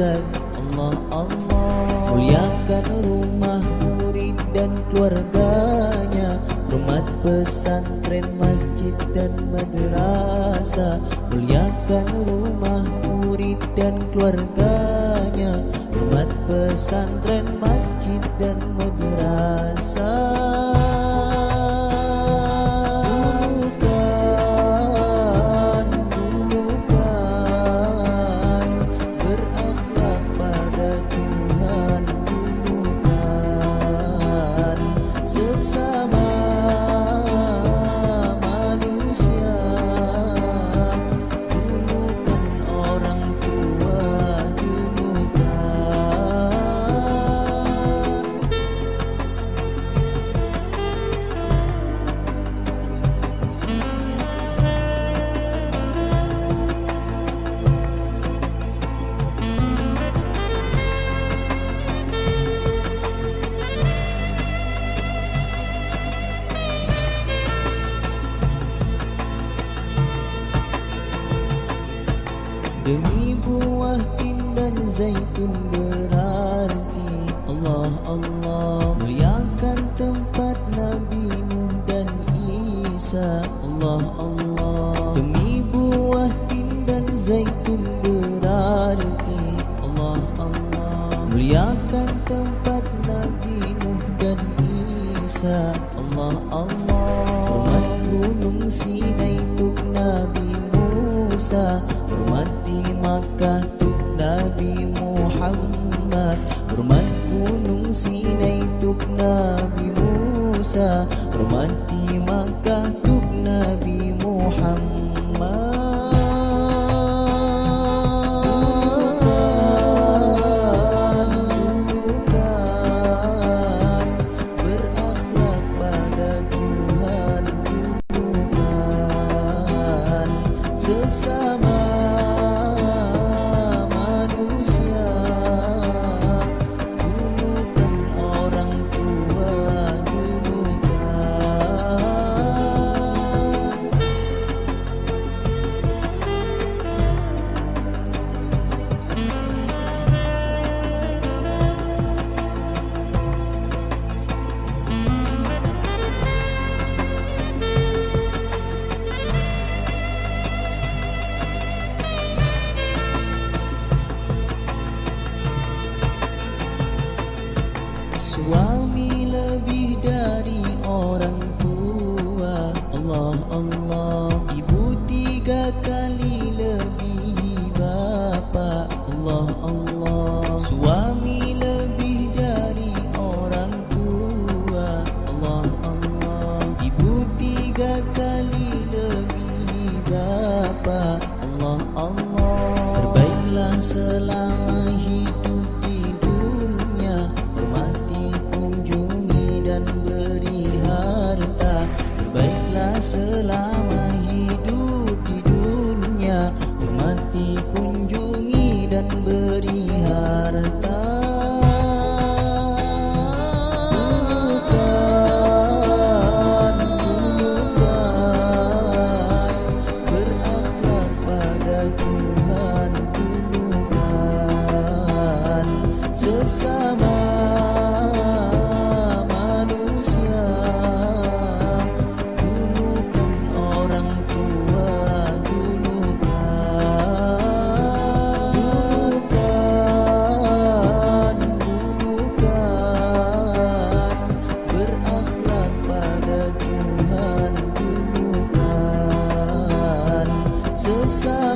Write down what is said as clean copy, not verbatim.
Ustaz. Allah Allah. Muliakan rumah murid dan keluarganya, hormat pesantren, masjid dan madrasah. Muliakan rumah murid dan keluarganya, hormat pesantren, masjid dan madrasah. Sesama manusia, dulukan orang tua, dulukan. Demi buah tin dan zaitun berarti Allah Allah. Muliakan tempat Nabi Nuh dan Isa, Allah Allah. Demi buah tin dan zaitun berarti Allah Allah. Muliakan tempat Nabi Nuh dan Isa, Allah Allah. Hormat gunung Sinai tuk Nabi Musa, hormati Makkah tuk Nabi Muhammad. Hormat gunung Sinai tuk Nabi Musa, hormati Makkah tuk Nabi Muhammad. Dulukan berakhlak pada Tuhan, dulukan sesama manusia, dulukan orang tua, dulukan. Suami lebih dari orang tua, Allah Allah. Ibu 3 kali lebih bapa, Allah Allah. Suami lebih dari orang tua, Allah Allah. Ibu 3 kali lebih bapa, Allah Allah. Berbaiklah selama hidup di dunia, hormati, kunjungi dan beri harta. Berbaiklah selama hidup di dunia, hormati, kunjungi dan beri harta. Dulukan berakhlak pada Tuhan, dulukan sesama manusia, dulukan orang tua, dulukan. Dulukan berakhlak pada Tuhan, dulukan sesama